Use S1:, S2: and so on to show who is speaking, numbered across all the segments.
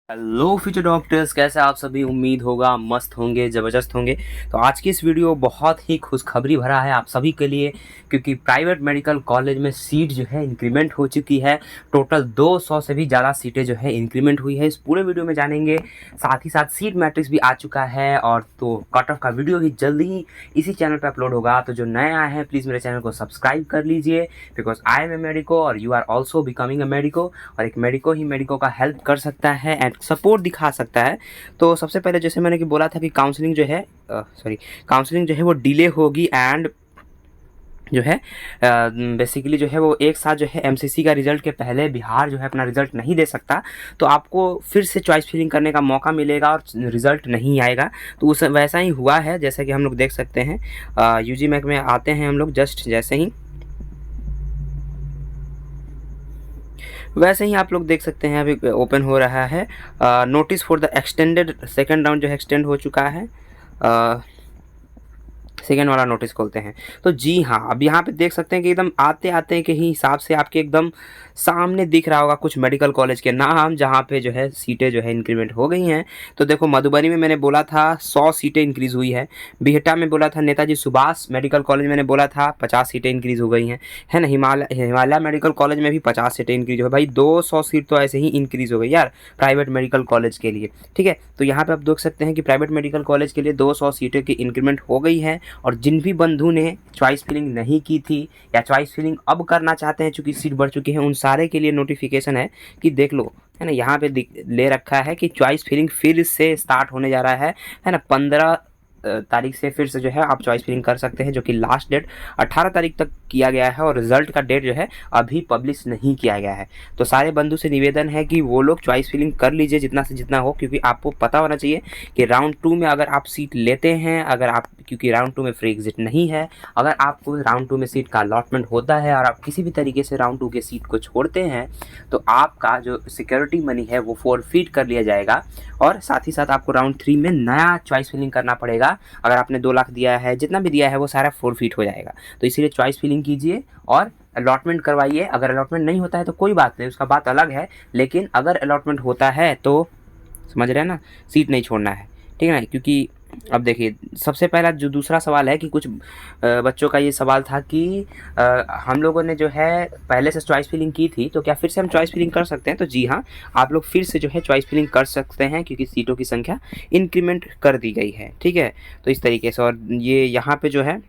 S1: Hello future doctors, कैसे आप सभी? उम्मीद होगा मस्त होंगे, ज़बरदस्त होंगे। तो आज की इस वीडियो बहुत ही खुशखबरी भरा है आप सभी के लिए, क्योंकि प्राइवेट मेडिकल कॉलेज में सीट जो है इंक्रीमेंट हो चुकी है। टोटल 200 से भी ज़्यादा सीटें जो है इंक्रीमेंट हुई है। इस पूरे वीडियो में जानेंगे। साथ ही साथ सीट मैट्रिक्स भी आ चुका है, और तो कट ऑफ का वीडियो भी जल्दी ही इसी चैनल पर अपलोड होगा। तो जो नए आए हैं प्लीज़ मेरे चैनल को सब्सक्राइब कर लीजिए, because I am a medico और you are also becoming a medico. और एक मेडिको ही मेडिको का हेल्प कर सकता है एंड सपोर्ट दिखा सकता है। तो सबसे पहले जैसे मैंने कि बोला था कि काउंसलिंग जो है वो डिले होगी, एंड जो है बेसिकली जो है वो एक साथ जो है एमसीसी का रिज़ल्ट के पहले बिहार जो है अपना रिज़ल्ट नहीं दे सकता। तो आपको फिर से चॉइस फिलिंग करने का मौका मिलेगा और रिज़ल्ट नहीं आएगा। तो उस वैसा ही हुआ है, जैसा कि हम लोग देख सकते हैं। यूजी मैक में आते हैं हम लोग, जस्ट जैसे ही वैसे ही आप लोग देख सकते हैं अभी ओपन हो रहा है। Notice for the extended second round जो है एक्सटेंड हो चुका है। सेकेंड वाला नोटिस खोलते हैं तो जी हाँ, अब यहाँ पे देख सकते हैं कि एकदम आते आते के ही हिसाब से आपके एकदम सामने दिख रहा होगा कुछ मेडिकल कॉलेज के नाम, जहाँ पे जो है सीटें जो है इंक्रीमेंट हो गई हैं। तो देखो, मधुबनी में मैंने बोला था 100 सीटें इंक्रीज़ हुई है। बिहटा में बोला था नेताजी सुभाष मेडिकल कॉलेज मैंने बोला था 50 सीटें इंक्रीज़ हो गई हैं, है ना। हिमालय मेडिकल कॉलेज में भी 50 सीटें इंक्रीज़ हो भाई। 200 सीट तो ऐसे ही इंक्रीज़ हो गई यार प्राइवेट मेडिकल कॉलेज के लिए, ठीक है। तो यहाँ पर आप देख सकते हैं कि प्राइवेट मेडिकल कॉलेज के लिए 200 सीटें की इंक्रीमेंट हो गई है। और जिन भी बंधु ने चॉइस फिलिंग नहीं की थी या चॉइस फिलिंग अब करना चाहते हैं, चूंकि सीट बढ़ चुकी है, उन सारे के लिए नोटिफिकेशन है कि देख लो, है ना। यहाँ पे ले रखा है कि चॉइस फिलिंग फिर से स्टार्ट होने जा रहा है ना। 15 तारीख से फिर से जो है आप चॉइस फिलिंग कर सकते हैं, जो कि लास्ट डेट 18 तारीख तक किया गया है, और रिजल्ट का डेट जो है अभी पब्लिश नहीं किया गया है। तो सारे बंधु से निवेदन है कि वो लोग चॉइस फिलिंग कर लीजिए जितना से जितना हो, क्योंकि आपको पता होना चाहिए कि राउंड 2 में अगर आप सीट लेते हैं, अगर आप, क्योंकि राउंड 2 में फ्री एग्जिट नहीं है, अगर आपको राउंड 2 में सीट का अलॉटमेंट होता है और आप किसी भी तरीके से राउंड 2 के सीट को छोड़ते हैं, तो आपका जो सिक्योरिटी मनी है वो फोरफीट कर लिया जाएगा। और साथ ही साथ आपको राउंड 3 में नया चॉइस फिलिंग करना पड़ेगा। अगर आपने 2 लाख दिया है, जितना भी दिया है वो सारा फोरफीट हो जाएगा। तो इसीलिए चॉइस फिलिंग कीजिए और अलॉटमेंट करवाइए। अगर अलॉटमेंट नहीं होता है तो कोई बात नहीं, उसका बात अलग है। लेकिन अगर अलॉटमेंट होता है तो समझ रहे हैं ना, सीट नहीं छोड़ना है, ठीक है ना। क्योंकि अब देखिए, सबसे पहला जो दूसरा सवाल है कि कुछ बच्चों का ये सवाल था कि हम लोगों ने जो है पहले से चॉइस फिलिंग की थी, तो क्या फिर से हम चॉइस फिलिंग कर सकते हैं? तो जी हाँ, आप लोग फिर से जो है चॉइस फिलिंग कर सकते हैं, क्योंकि सीटों की संख्या इंक्रीमेंट कर दी गई है, ठीक है। तो इस तरीके से, और ये यहाँ पे जो है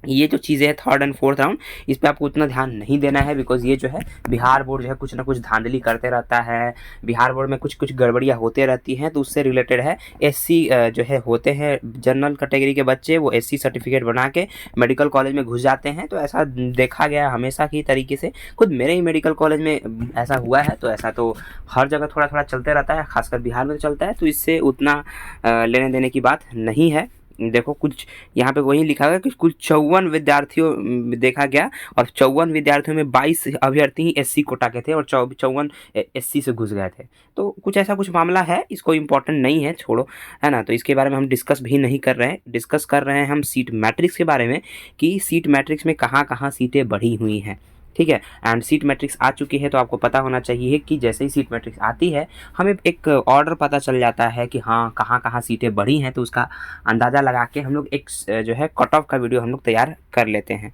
S1: ये जो चीज़ें हैं थर्ड एंड फोर्थ राउंड, इस पे आपको उतना ध्यान नहीं देना है, बिकॉज ये जो है बिहार बोर्ड जो है कुछ ना कुछ धांधली करते रहता है। बिहार बोर्ड में कुछ कुछ गड़बड़ियाँ होते रहती हैं, तो उससे रिलेटेड है। एससी जो है होते हैं जनरल कैटेगरी के बच्चे, वो एससी सर्टिफिकेट बना के मेडिकल कॉलेज में घुस जाते हैं। तो ऐसा देखा गया है हमेशा की तरीके से, खुद मेरे ही मेडिकल कॉलेज में ऐसा हुआ है। तो ऐसा तो हर जगह थोड़ा थोड़ा चलते रहता है, खासकर बिहार में तो चलता है। तो इससे उतना लेने देने की बात नहीं है। देखो, कुछ यहाँ पे वही लिखा गया कि कुल 54 विद्यार्थियों देखा गया, और 54 विद्यार्थियों में 22 अभ्यर्थी ही एससी कोटा के थे और 54 एससी से घुस गए थे। तो कुछ ऐसा कुछ मामला है, इसको इम्पोर्टेंट नहीं है, छोड़ो, है ना। तो इसके बारे में हम डिस्कस भी नहीं कर रहे हैं। डिस्कस कर रहे हैं हम सीट मैट्रिक्स के बारे में, कि सीट मैट्रिक्स में कहाँ कहाँ सीटें बढ़ी हुई हैं, ठीक है। एंड सीट मैट्रिक्स आ चुकी है, तो आपको पता होना चाहिए कि जैसे ही सीट मैट्रिक्स आती है, हमें एक ऑर्डर पता चल जाता है कि हाँ कहाँ कहाँ सीटें बढ़ी हैं। तो उसका अंदाज़ा लगा के हम लोग एक जो है कट ऑफ का वीडियो हम लोग तैयार कर लेते हैं।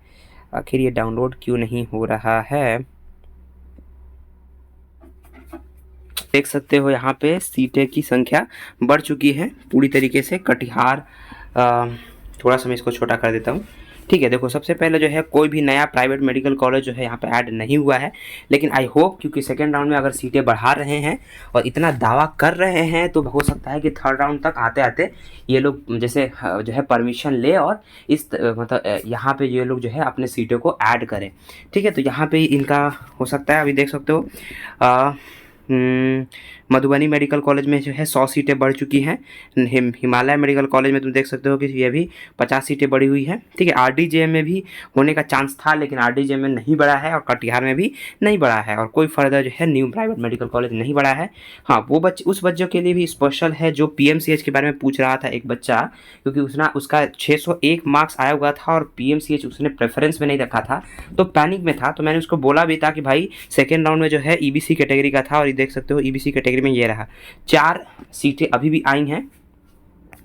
S1: आखिर ये डाउनलोड क्यों नहीं हो रहा है? देख सकते हो यहाँ पे सीटें की संख्या बढ़ चुकी है पूरी तरीके से। कटिहार, थोड़ा सा मैं इसको छोटा कर देता हूँ, ठीक है। देखो, सबसे पहले जो है कोई भी नया प्राइवेट मेडिकल कॉलेज जो है यहाँ पे ऐड नहीं हुआ है, लेकिन आई होप, क्योंकि सेकेंड राउंड में अगर सीटें बढ़ा रहे हैं और इतना दावा कर रहे हैं, तो हो सकता है कि थर्ड राउंड तक आते आते ये लोग जैसे जो है परमिशन ले, और इस मतलब यहाँ पे ये लोग जो है अपने सीटों को ऐड करें, ठीक है। तो यहाँ पे इनका हो सकता है, अभी देख सकते हो मधुबनी मेडिकल कॉलेज में जो है 100 सीटें बढ़ चुकी हैं। हिमालय मेडिकल कॉलेज में तुम देख सकते हो कि ये भी 50 सीटें बढ़ी हुई है, ठीक है। आरडीजेएम में भी होने का चांस था, लेकिन आरडीजेएम में नहीं बढ़ा है, और कटिहार में भी नहीं बढ़ा है, और कोई फर्दर जो है न्यू प्राइवेट मेडिकल कॉलेज नहीं बढ़ा है। हाँ, वो उस बच्चों के लिए भी स्पेशल है जो पीएमसीएच के बारे में पूछ रहा था एक बच्चा, क्योंकि उसका 601 मार्क्स आया हुआ था, और पीएमसीएच उसने प्रेफरेंस में नहीं रखा था, तो पैनिक में था। तो मैंने उसको बोला भी था कि भाई सेकेंड राउंड में जो है ईबीसी कैटेगरी का था, और देख सकते हो ईबीसी कैटेगरी में ये रहा 4 सीटें अभी भी आई हैं।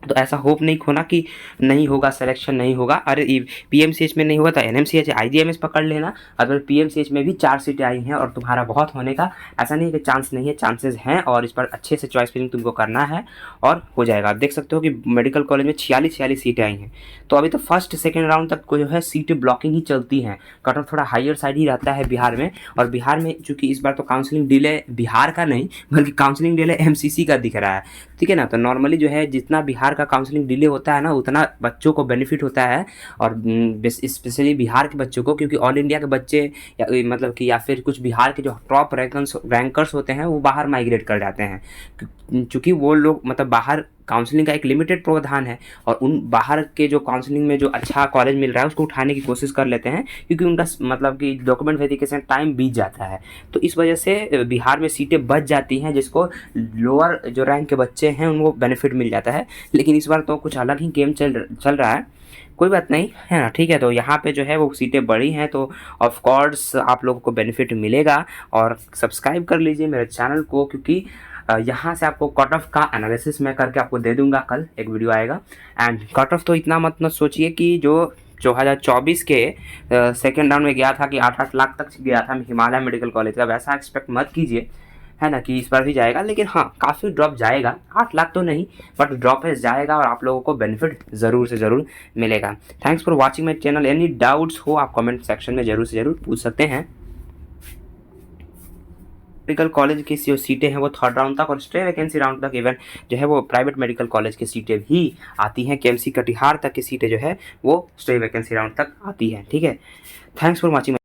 S1: तो ऐसा होप नहीं खोना कि नहीं होगा, सिलेक्शन नहीं होगा। अरे पीएमसीएच में नहीं होगा तो एनएमसीएच आईजीएमएस पकड़ लेना। अगर पीएमसीएच में भी 4 सीटें आई हैं और तुम्हारा बहुत होने का ऐसा नहीं है कि चांस नहीं है, चांसेस हैं और इस पर अच्छे से चॉइस फिलिंग तुमको करना है और हो जाएगा। आप देख सकते हो कि मेडिकल कॉलेज में 46 सीटें आई हैं। तो अभी तो फर्स्ट सेकेंड राउंड तक को जो है सीटें ब्लॉकिंग ही चलती हैं। कट ऑफ थोड़ा हायर साइड ही रहता है बिहार में, और बिहार में चूँकि इस बार तो काउंसलिंग डिले बिहार का नहीं बल्कि काउंसलिंग डिले एमसीसी का दिख रहा है, ठीक है ना। तो नॉर्मली जो है जितना बिहार का काउंसलिंग डिले होता है ना उतना बच्चों को बेनिफिट होता है, और स्पेशली बिहार के बच्चों को, क्योंकि ऑल इंडिया के बच्चे मतलब कि या फिर कुछ बिहार के जो टॉप रैंकर्स होते हैं वो बाहर माइग्रेट कर जाते हैं, क्योंकि वो लोग मतलब बाहर काउंसलिंग का एक लिमिटेड प्रावधान है और उन बाहर के जो काउंसलिंग में जो अच्छा कॉलेज मिल रहा है उसको उठाने की कोशिश कर लेते हैं, क्योंकि उनका मतलब कि डॉक्यूमेंट वेरिफिकेशन टाइम बीत जाता है। तो इस वजह से बिहार में सीटें बच जाती हैं, जिसको लोअर जो रैंक के बच्चे हैं उनको बेनिफिट मिल जाता है। लेकिन इस बार तो कुछ अलग ही गेम चल रहा है, कोई बात नहीं है ना, ठीक है। तो यहाँ पे जो है वो सीटें बड़ी हैं तो ऑफ कोर्स आप लोगों को बेनिफिट मिलेगा। और सब्सक्राइब कर लीजिए मेरे चैनल को, क्योंकि यहाँ से आपको कट ऑफ का एनालिसिस मैं करके आपको दे दूंगा, कल एक वीडियो आएगा। एंड कट ऑफ तो इतना मत सोचिए कि जो 2024 के सेकेंड राउंड में गया था कि 8-8 लाख तक गया था हिमालय मेडिकल कॉलेज का, वैसा एक्सपेक्ट मत कीजिए, है ना, कि इस बार भी जाएगा। लेकिन हाँ काफ़ी ड्रॉप जाएगा, 8 लाख तो नहीं बट ड्रॉप है जाएगा और आप लोगों को बेनिफिट ज़रूर से ज़रूर मिलेगा। Thanks for watching my channel. Any doubts हो आप कमेंट सेक्शन में ज़रूर से ज़रूर पूछ सकते हैं। मेडिकल कॉलेज की जो सीटें हैं वो थर्ड राउंड तक और स्टे वैकेंसी राउंड तक इवन जो है वो प्राइवेट मेडिकल कॉलेज की सीटें भी आती हैं। केएमसी कटिहार तक की सीटें जो है वो स्टे वैकेंसी राउंड तक आती हैं, ठीक है। Thanks for watching.